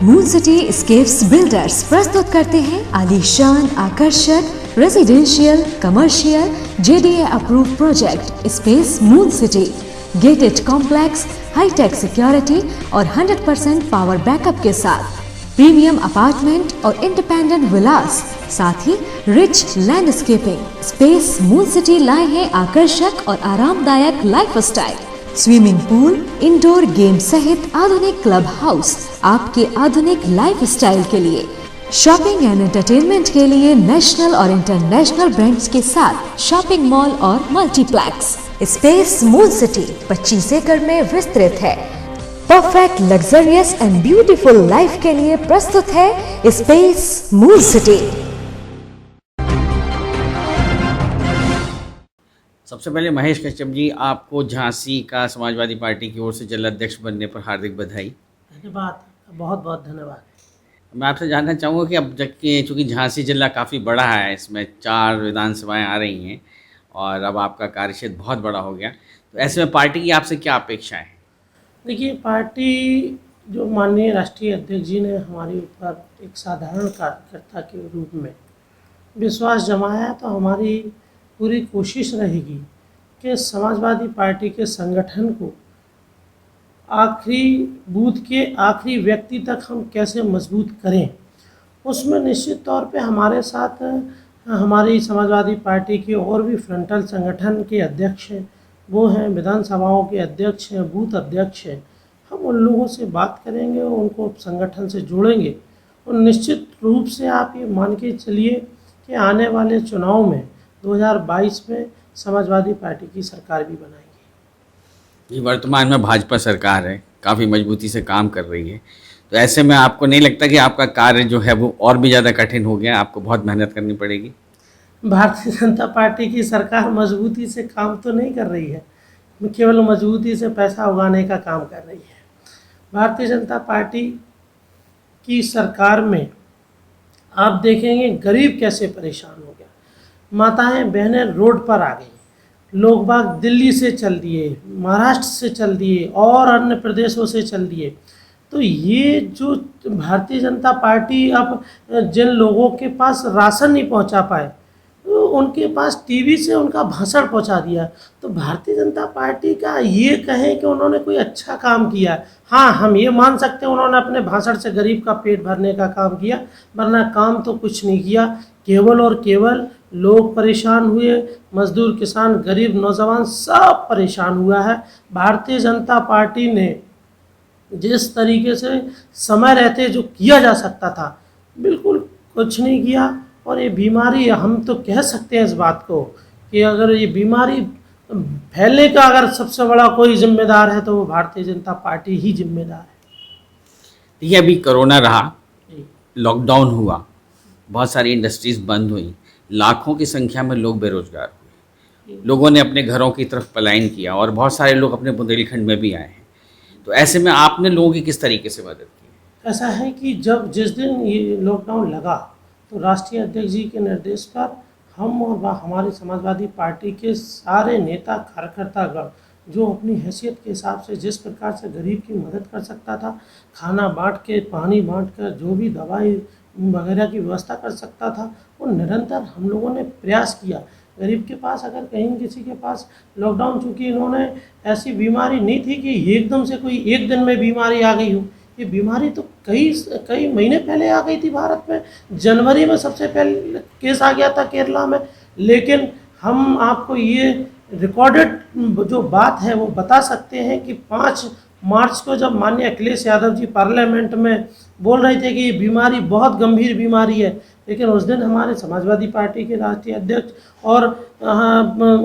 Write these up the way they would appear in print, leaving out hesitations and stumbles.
Moon city escapes builders प्रस्तुत करते हैं आलीशान, आकर्षक residential, commercial, JDA approve project space moon city. Gated complex, high tech security और 100% पावर बैकअप के साथ प्रीमियम अपार्टमेंट और इंडिपेंडेंट विलास, साथ ही rich landscaping. Space moon city लाए हैं आकर्षक और आरामदायक lifestyle, swimming pool, indoor game सहित आधुनिक क्लब हाउस आपके आधुनिक लाइफस्टाइल के लिए। शॉपिंग एंड एंटरटेनमेंट के लिए नेशनल और इंटरनेशनल ब्रांड्स के साथ शॉपिंग मॉल और मल्टीप्लेक्स। स्पेस मून सिटी 25 एकड़ में विस्तृत है। Perfect luxurious and beautiful life के लिए प्रस्तुत है स्पेस मून सिटी। सबसे पहले महेश कश्यप जी, आपको झांसी का समाजवादी पार्टी की ओर से जिला अध्यक्ष बनने पर हार्दिक बधाई। धन्यवाद, बहुत बहुत धन्यवाद। मैं आपसे जानना चाहूँगा कि अब जबकि चूँकि झांसी जिला काफ़ी बड़ा है, इसमें 4 विधानसभाएं आ रही हैं और अब आपका कार्यक्षेत्र बहुत बड़ा हो गया, तो ऐसे में पार्टी की आपसे क्या अपेक्षा है? देखिए, पार्टी जो माननीय राष्ट्रीय अध्यक्ष जी ने हमारे ऊपर एक साधारण कार्यकर्ता के रूप में विश्वास जमाया, तो हमारी पूरी कोशिश रहेगी कि समाजवादी पार्टी के संगठन को आखिरी बूथ के आखिरी व्यक्ति तक हम कैसे मजबूत करें। उसमें निश्चित तौर पे हमारे साथ हमारी समाजवादी पार्टी के और भी फ्रंटल संगठन के अध्यक्ष हैं, वो हैं विधानसभाओं के अध्यक्ष हैं, बूथ अध्यक्ष हैं। हम उन लोगों से बात करेंगे और उनको संगठन से जोड़ेंगे और निश्चित रूप से आप ये मान के चलिए कि आने वाले चुनाव में 2022 में समाजवादी पार्टी की सरकार भी बनाएंगे। ये वर्तमान में भाजपा सरकार है, काफ़ी मजबूती से काम कर रही है, तो ऐसे में आपको नहीं लगता कि आपका कार्य जो है वो और भी ज़्यादा कठिन हो गया, आपको बहुत मेहनत करनी पड़ेगी? भारतीय जनता पार्टी की सरकार मजबूती से काम तो नहीं कर रही है, केवल मजबूती से पैसा उगाने का काम कर रही है। भारतीय जनता पार्टी की सरकार में आप देखेंगे गरीब कैसे परेशान हो गया, माताएं बहनें रोड पर आ गई, लोग बाग दिल्ली से चल दिए, महाराष्ट्र से चल दिए और अन्य प्रदेशों से चल दिए। तो ये जो भारतीय जनता पार्टी अब जिन लोगों के पास राशन नहीं पहुंचा पाए, तो उनके पास टीवी से उनका भाषण पहुंचा दिया। तो भारतीय जनता पार्टी का ये कहें कि उन्होंने कोई अच्छा काम किया, हाँ हम ये मान सकते हैं उन्होंने अपने भाषण से गरीब का पेट भरने का काम किया, वरना काम तो कुछ नहीं किया। केवल और केवल लोग परेशान हुए, मजदूर, किसान, गरीब, नौजवान सब परेशान हुआ है। भारतीय जनता पार्टी ने जिस तरीके से समय रहते जो किया जा सकता था, बिल्कुल कुछ नहीं किया। और ये बीमारी, हम तो कह सकते हैं इस बात को कि अगर ये बीमारी फैलने का अगर सबसे बड़ा कोई जिम्मेदार है तो वो भारतीय जनता पार्टी ही जिम्मेदार है। ये अभी कोरोना रहा, लॉकडाउन हुआ, बहुत सारी इंडस्ट्रीज़ बंद हुई, लाखों की संख्या में लोग बेरोजगार हुए, लोगों ने अपने घरों की तरफ पलायन किया और बहुत सारे लोग अपने बुंदेलखंड में भी आए हैं। तो ऐसे में आपने लोगों की किस तरीके से मदद की? ऐसा है कि जिस दिन ये लॉकडाउन लगा तो राष्ट्रीय अध्यक्ष जी के निर्देश पर हम और हमारी समाजवादी पार्टी के सारे नेता कार्यकर्तागण जो अपनी हैसियत के हिसाब से जिस प्रकार से गरीब की मदद कर सकता था, खाना बांट के, पानी बांट कर, जो भी दवाई वगैरह की व्यवस्था कर सकता था, वो निरंतर हम लोगों ने प्रयास किया। गरीब के पास अगर कहीं किसी के पास लॉकडाउन, चूँकि इन्होंने ऐसी बीमारी नहीं थी कि एकदम से कोई एक दिन में बीमारी आ गई हो, ये बीमारी तो कई महीने पहले आ गई थी भारत में। जनवरी में सबसे पहले केस आ गया था केरला में, लेकिन हम आपको ये रिकॉर्डेड जो बात है वो बता सकते हैं कि 5 मार्च को जब माननीय अखिलेश यादव जी पार्लियामेंट में बोल रहे थे कि ये बीमारी बहुत गंभीर बीमारी है, लेकिन उस दिन हमारे समाजवादी पार्टी के राष्ट्रीय अध्यक्ष और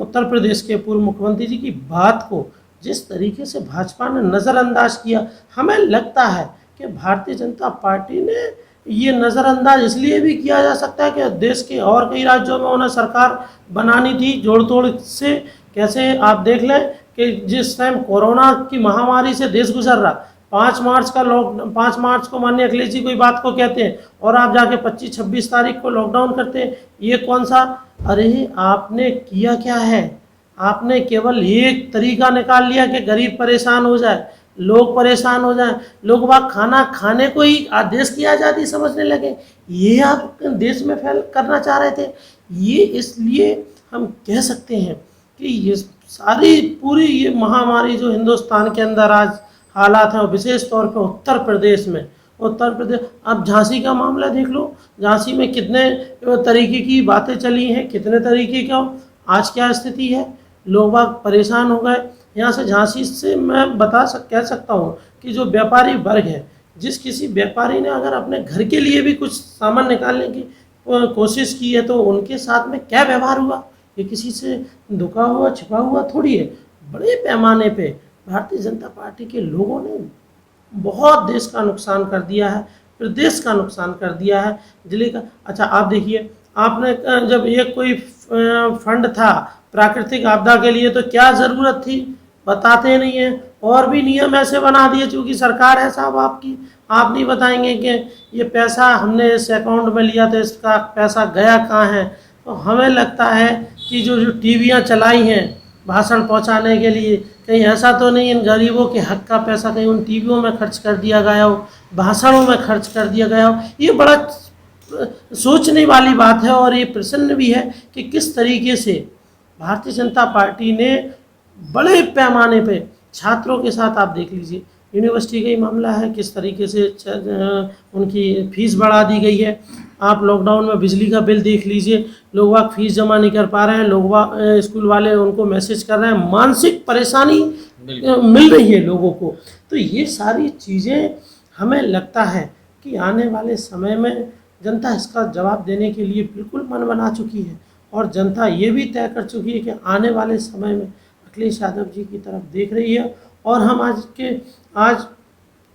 उत्तर प्रदेश के पूर्व मुख्यमंत्री जी की बात को जिस तरीके से भाजपा ने नज़रअंदाज किया, हमें लगता है कि भारतीय जनता पार्टी ने ये नज़रअंदाज इसलिए भी किया जा सकता है कि देश के और कई राज्यों में उन्हें सरकार बनानी थी जोड़ तोड़ से। कैसे आप देख लें कि जिस टाइम कोरोना की महामारी से देश गुजर रहा, 5 मार्च को माननीय अखिलेश जी कोई बात को कहते हैं और आप जाके 25-26 तारीख को लॉकडाउन करते हैं। ये कौन सा? अरे आपने किया क्या है? आपने केवल एक तरीका निकाल लिया कि गरीब परेशान हो जाए। लोग परेशान हो जाएं, लोग वहाँ खाना खाने को ही देश की आज़ादी समझने लगे। ये आप देश में फैल करना चाह रहे थे। ये इसलिए हम कह सकते हैं कि ये सारी पूरी ये महामारी जो हिंदुस्तान के अंदर आज हालात हैं, और विशेष तौर पर उत्तर प्रदेश में, उत्तर प्रदेश, अब झांसी का मामला देख लो, झांसी में कितने तरीके की बातें चली हैं, कितने तरीके का आज क्या स्थिति है, लोग बाग परेशान हो गए। यहाँ से झांसी से मैं कह सकता हूँ कि जो व्यापारी वर्ग है, जिस किसी व्यापारी ने अगर अपने घर के लिए भी कुछ सामान निकालने की कोशिश की है तो उनके साथ में क्या व्यवहार हुआ, ये किसी से दुखा हुआ छिपा हुआ थोड़ी है। बड़े पैमाने पे भारतीय जनता पार्टी के लोगों ने बहुत देश का नुकसान कर दिया है, प्रदेश का नुकसान कर दिया है, जिले का। अच्छा आप देखिए, आपने जब एक कोई फंड था प्राकृतिक आपदा के लिए तो क्या ज़रूरत थी, बताते नहीं हैं। और भी नियम ऐसे बना दिए, चूँकि सरकार है साहब आपकी, आप नहीं बताएंगे कि ये पैसा हमने इस अकाउंट में लिया था, इसका पैसा गया कहाँ है। तो हमें लगता है कि जो टीवियाँ चलाई हैं भाषण पहुंचाने के लिए, कहीं ऐसा तो नहीं इन गरीबों के हक का पैसा कहीं उन टीवियों में खर्च कर दिया गया हो, भाषणों में खर्च कर दिया गया हो। ये बड़ा सोचने वाली बात है, और ये प्रसन्न भी है कि किस तरीके से भारतीय जनता पार्टी ने बड़े पैमाने पे छात्रों के साथ, आप देख लीजिए यूनिवर्सिटी का ही मामला है, किस तरीके से उनकी फीस बढ़ा दी गई है। आप लॉकडाउन में बिजली का बिल देख लीजिए, लोग वहाँ फीस जमा नहीं कर पा रहे हैं, लोग वहाँ स्कूल वाले उनको मैसेज कर रहे हैं, मानसिक परेशानी मिल रही है लोगों को। तो ये सारी चीज़ें हमें लगता है कि आने वाले समय में जनता इसका जवाब देने के लिए बिल्कुल मन बना चुकी है, और जनता ये भी तय कर चुकी है कि आने वाले समय में अखिलेश यादव जी की तरफ देख रही है। और हम आज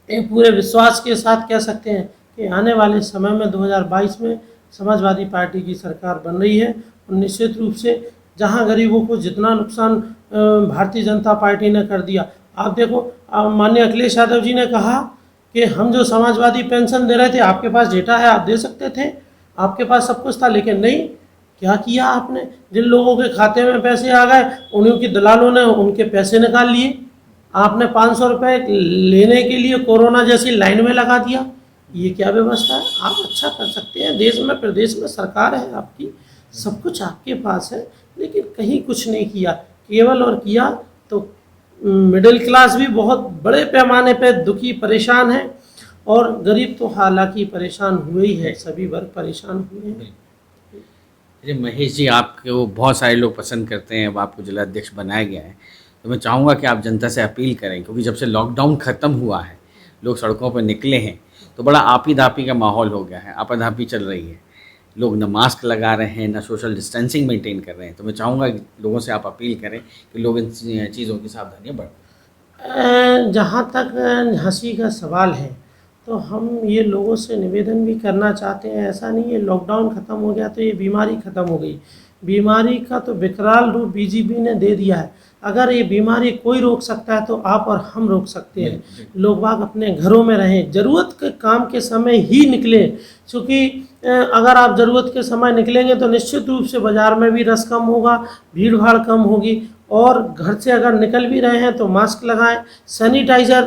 एक पूरे विश्वास के साथ कह सकते हैं कि आने वाले समय में 2022 में समाजवादी पार्टी की सरकार बन रही है। और निश्चित रूप से जहां गरीबों को जितना नुकसान भारतीय जनता पार्टी ने कर दिया, आप देखो, माननीय अखिलेश यादव जी ने कहा कि हम जो समाजवादी पेंशन दे रहे थे, आपके पास डेटा है, आप दे सकते थे, आपके पास सब कुछ था, लेकिन नहीं, क्या किया आपने, जिन लोगों के खाते में पैसे आ गए उन्हीं की दलालों ने उनके पैसे निकाल लिए। आपने 500 रुपये लेने के लिए कोरोना जैसी लाइन में लगा दिया। ये क्या व्यवस्था है? आप अच्छा कर सकते हैं, देश में प्रदेश में सरकार है आपकी, सब कुछ आपके पास है, लेकिन कहीं कुछ नहीं किया। केवल और किया तो मिडिल क्लास भी बहुत बड़े पैमाने पे दुखी परेशान है, और गरीब तो हालांकि परेशान हुए ही है, सभी वर्ग परेशान हुए हैं। अरे महेश जी, आपको बहुत सारे लोग पसंद करते हैं, अब आपको जिला अध्यक्ष बनाया गया है, तो मैं चाहूँगा कि आप जनता से अपील करें, क्योंकि जब से लॉकडाउन ख़त्म हुआ है, लोग सड़कों पर निकले हैं, तो बड़ा आपी धापी का माहौल हो गया है, आपाधापी चल रही है, लोग न मास्क लगा रहे हैं, न सोशल डिस्टेंसिंग मेंटेन कर रहे हैं। तो मैं चाहूँगा कि लोगों से आप अपील करें कि लोग इन चीज़ों की सावधानियाँ बरतें। जहाँ तक हंसी का सवाल है, तो हम ये लोगों से निवेदन भी करना चाहते हैं, ऐसा नहीं है लॉकडाउन ख़त्म हो गया तो ये बीमारी ख़त्म हो गई। बीमारी का तो विकराल रूप बीजेपी ने दे दिया है। अगर ये बीमारी कोई रोक सकता है तो आप और हम रोक सकते हैं। लोग बाग अपने घरों में रहें, ज़रूरत के काम के समय ही निकलें, क्योंकि अगर आप ज़रूरत के समय निकलेंगे तो निश्चित रूप से बाज़ार में भी रश कम होगा, भीड़ भाड़ कम होगी। और घर से अगर निकल भी रहे हैं तो मास्क लगाएं, सैनिटाइज़र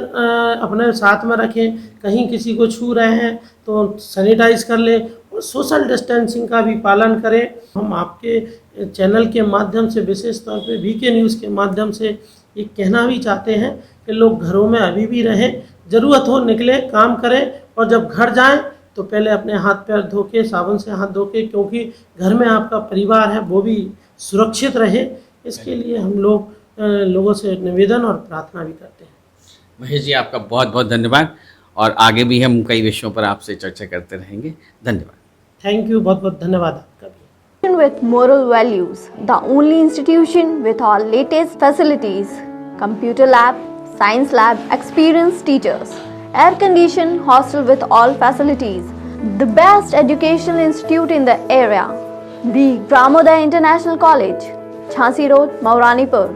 अपने साथ में रखें, कहीं किसी को छू रहे हैं तो सैनिटाइज कर लें, और सोशल डिस्टेंसिंग का भी पालन करें। हम आपके चैनल के माध्यम से, विशेष तौर पे वीके न्यूज़ के माध्यम से ये कहना भी चाहते हैं कि लोग घरों में अभी भी रहें, ज़रूरत हो निकले, काम करें, और जब घर जाएं तो पहले अपने हाथ पैर धो के, साबुन से हाथ धो के, क्योंकि घर में आपका परिवार है वो भी सुरक्षित रहे, इसके लिए हम लोगों से निवेदन और प्रार्थना भी करते हैं। महेश जी, आपका बहुत बहुत धन्यवाद, और आगे भी हम कई विषयों पर आपसे चर्चा करते रहेंगे। धन्यवाद। थैंक यू, बहुत बहुत धन्यवाद आपका भी। With moral values, the only institution with all latest facilities, computer lab, science lab, experienced teachers, air-conditioned hostel with all facilities, the best educational institute in the area, the Pramodaya International College, Jhansi Road, Mauranipur.